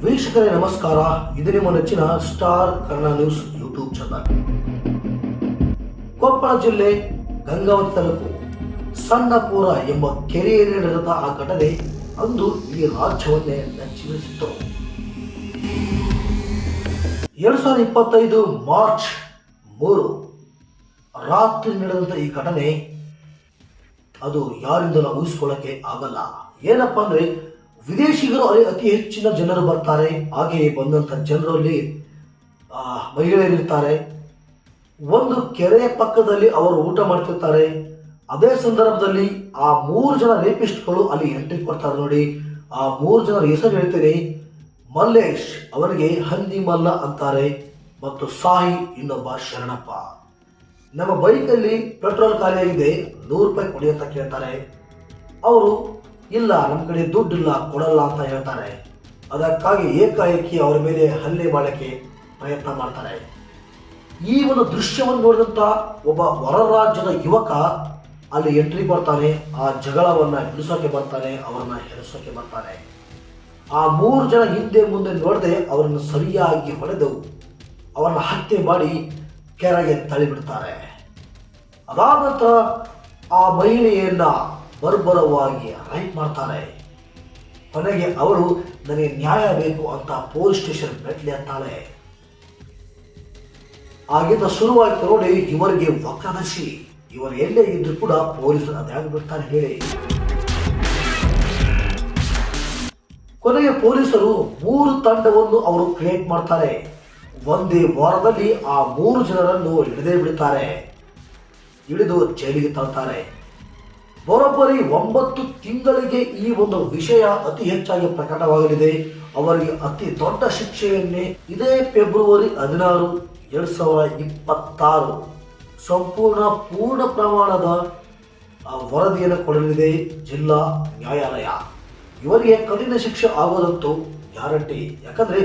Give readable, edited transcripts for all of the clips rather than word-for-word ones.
ವೀಕ್ಷಕರೇ ನಮಸ್ಕಾರ. ಇದು ನಿಮ್ಮ ನೆಚ್ಚಿನ star Kannada news YouTube channel. Koppal ಜಿಲ್ಲೆ ಗಂಗಾವತಿ ತಾಲೂಕು ಸಣ್ಣಪುರ ಎಂಬ ಕೆರೆಯಲ್ಲಿ ನಡೆದ ಆ ಘಟನೆ ಅಂದು ಈ ರಾಜ್ಯವನ್ನೇ ನಚ್ಚಿರಿಸಿತ್ತು. 2025 ಮಾರ್ಚ್ 3 ರಾತ್ರಿ ನಡೆದಂತ ಈ ಘಟನೆ ಅದು ಯಾರಿಂದಲೂ ಊಹಿಸಿಕೊಳ್ಳಕ್ಕೆ ಆಗಲ್ಲ. ಏನಪ್ಪಾ ಅಂದ್ರೆ, ವಿದೇಶಿಗರು ಅಲ್ಲಿ ಅತಿ ಹೆಚ್ಚಿನ ಜನರು ಬರ್ತಾರೆ. ಹಾಗೆಯೇ ಬಂದಂತ ಜನರಲ್ಲಿ ಮಹಿಳೆಯರಿರ್ತಾರೆ. ಒಂದು ಕೆರೆಯ ಪಕ್ಕದಲ್ಲಿ ಅವರು ಊಟ ಮಾಡ್ತಿರ್ತಾರೆ. ಅದೇ ಸಂದರ್ಭದಲ್ಲಿ ಆ 3 ಜನ ರೇಪಿಸ್ಟ್ಗಳು ಅಲ್ಲಿ ಎಂಟ್ರಿ ಕೊಡ್ತಾರೆ. ನೋಡಿ, ಆ 3 ಜನರ ಹೆಸರು ಹೇಳ್ತೀನಿ. ಮಲ್ಲೇಶ್, ಅವರಿಗೆ ಹಂದಿ ಮಲ್ಲ ಅಂತಾರೆ, ಮತ್ತು ಸಾಯಿ, ಇನ್ನೊಬ್ಬ ಶರಣಪ್ಪ. ನಮ್ಮ ಬೈಕಲ್ಲಿ ಪೆಟ್ರೋಲ್ ಖಾಲಿಯಾಗಿದೆ, 100 ರೂಪಾಯಿ ಕೊಡಿ ಅಂತ ಕೇಳ್ತಾರೆ. ಅವರು ಇಲ್ಲ, ನಮ್ಮ ಕಡೆ ದುಡ್ಡಿಲ್ಲ, ಕೊಡಲ್ಲ ಅಂತ ಹೇಳ್ತಾರೆ. ಅದಕ್ಕಾಗಿ ಏಕಾಏಕಿ ಅವರ ಮೇಲೆ ಹಲ್ಲೆ ಮಾಡಲಿಕ್ಕೆ ಪ್ರಯತ್ನ ಮಾಡ್ತಾರೆ. ಈ ಒಂದು ದೃಶ್ಯವನ್ನು ನೋಡಿದಂತ ಒಬ್ಬ ಹೊರ ರಾಜ್ಯದ ಯುವಕ ಅಲ್ಲಿ ಎಂಟ್ರಿ ಬರ್ತಾನೆ. ಆ ಜಗಳವನ್ನ ಬಿಡಿಸೋಕೆ ಬರ್ತಾನೆ, ಅವರನ್ನ ಹೆದರ್ಸೋಕೆ ಬರ್ತಾನೆ. ಆ 3 ಜನ ಹಿಂದೆ ಮುಂದೆ ನೋಡದೆ ಅವರನ್ನು ಸರಿಯಾಗಿ ಹೊಡೆದು ಅವರನ್ನ ಹತ್ಯೆ ಮಾಡಿ ಕೆರೆಗೆ ತಳ್ಳಿಬಿಡ್ತಾರೆ. ಅದಾದ ನಂತರ ಆ ಮಹಿಳೆಯನ್ನ ಬರ್ಬರವಾಗಿ ರೈಪ್ ಮಾಡ್ತಾರೆ. ಕೊನೆಗೆ ಅವಳು ನನಗೆ ನ್ಯಾಯ ಬೇಕು ಅಂತ ಪೊಲೀಸ್ ಸ್ಟೇಷನ್ ಮೆಟ್ಲಿ ಅಂತಾಳೆ. ಆಗಿಂದ ಶುರುವಾಯಿತು ನೋಡಿ ಇವರಿಗೆ ವಕ್ರದರ್ಶಿ. ಇವರು ಎಲ್ಲೇ ಇದ್ರು ಕೂಡ ಪೊಲೀಸರು ಅದ್ಯಾಗ ಬಿಡ್ತಾರೆ ಹೇಳಿ. ಕೊನೆಗೆ ಪೊಲೀಸರು 3 ತಂಡವನ್ನು ಅವರು ಕ್ರಿಯೇಟ್ ಮಾಡ್ತಾರೆ. ಒಂದೇ ವಾರದಲ್ಲಿ ಆ 3 ಜನರನ್ನು ಹಿಡಿದೇ ಬಿಡುತ್ತಾರೆ. ಹಿಡಿದು ಜೈಲಿಗೆ ತಳ್ತಾರೆ. ಬರೋಬ್ಬರಿ 9 ತಿಂಗಳಿಗೆ ಈ ಒಂದು ವಿಷಯ ಅತಿ ಹೆಚ್ಚಾಗಿ ಪ್ರಕಟವಾಗಲಿದೆ. ಅವರಿಗೆ ಅತಿ ದೊಡ್ಡ ಶಿಕ್ಷೆಯನ್ನೇ ಇದೇ ಫೆಬ್ರವರಿ 16, 2026 ಪೂರ್ಣ ಪ್ರಮಾಣದ ವರದಿಯನ್ನು ಕೊಡಲಿದೆ ಜಿಲ್ಲಾ ನ್ಯಾಯಾಲಯ. ಇವರಿಗೆ ಕಠಿಣ ಶಿಕ್ಷೆ ಆಗೋದಂತೂ ಗ್ಯಾರಂಟಿ. ಯಾಕಂದ್ರೆ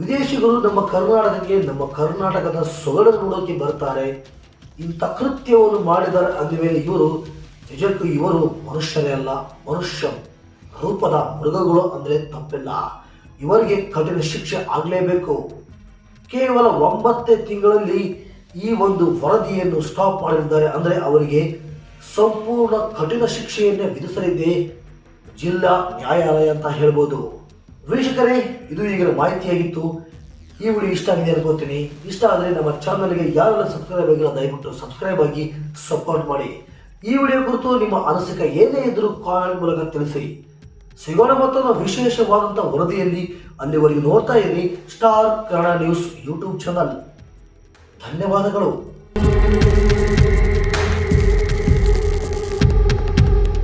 ವಿದೇಶಿಗರು ನಮ್ಮ ಕರ್ನಾಟಕಕ್ಕೆ, ನಮ್ಮ ಕರ್ನಾಟಕದ ಸೊಗಡು ನೋಡೋಕೆ ಬರ್ತಾರೆ. ಇಂಥ ಕೃತ್ಯವನ್ನು ಮಾಡಿದ್ದಾರೆ ಅಂದಮೇಲೆ ನಿಜಕ್ಕೂ ಇವರು ಮನುಷ್ಯರೇ ಅಲ್ಲ, ಮನುಷ್ಯ ರೂಪದ ಮೃಗಗಳು ಅಂದ್ರೆ ತಪ್ಪಿಲ್ಲ. ಇವರಿಗೆ ಕಠಿಣ ಶಿಕ್ಷೆ ಆಗಲೇಬೇಕು. ಕೇವಲ 9 ತಿಂಗಳಲ್ಲಿ ಈ ಒಂದು ವರದಿಯನ್ನು ಸ್ಟಾಪ್ ಮಾಡಿದ್ದಾರೆ. ಅಂದ್ರೆ ಅವರಿಗೆ ಸಂಪೂರ್ಣ ಕಠಿಣ ಶಿಕ್ಷೆಯನ್ನೇ ವಿಧಿಸಲಿದೆ ಜಿಲ್ಲಾ ನ್ಯಾಯಾಲಯ ಅಂತ ಹೇಳ್ಬೋದು. ವೀಕ್ಷಕರೇ, ಇದು ಈಗಿನ ಮಾಹಿತಿಯಾಗಿತ್ತು. ಈ ವಿಡಿಯೋ ಇಷ್ಟ ಆಗಿದೆ ಅನ್ಕೋತೀನಿ. ಇಷ್ಟ ಆದರೆ ನಮ್ಮ ಚಾನಲ್ಗೆ ಯಾರೆಲ್ಲ ಸಬ್ಸ್ಕ್ರೈಬ್ ಆಗಿಲ್ಲ ದಯವಿಟ್ಟು ಸಬ್ಸ್ಕ್ರೈಬ್ ಆಗಿ ಸಪೋರ್ಟ್ ಮಾಡಿ. ಈ ವಿಡಿಯೋ ಕುರಿತು ನಿಮ್ಮ ಅನಿಸಿಕೆ ಏನೇ ಇದ್ರೂ ಕಾಮೆಂಟ್ ಮೂಲಕ ತಿಳಿಸಿ. ಸಿಗೋಣ ಮತ್ತೊಂದು ವಿಶೇಷವಾದಂತಹ ವರದಿಯಲ್ಲಿ. ಅಲ್ಲಿವರೆಗೂ ನೋಡ್ತಾ ಇರಿ star Kannada news YouTube channel. ಧನ್ಯವಾದಗಳು.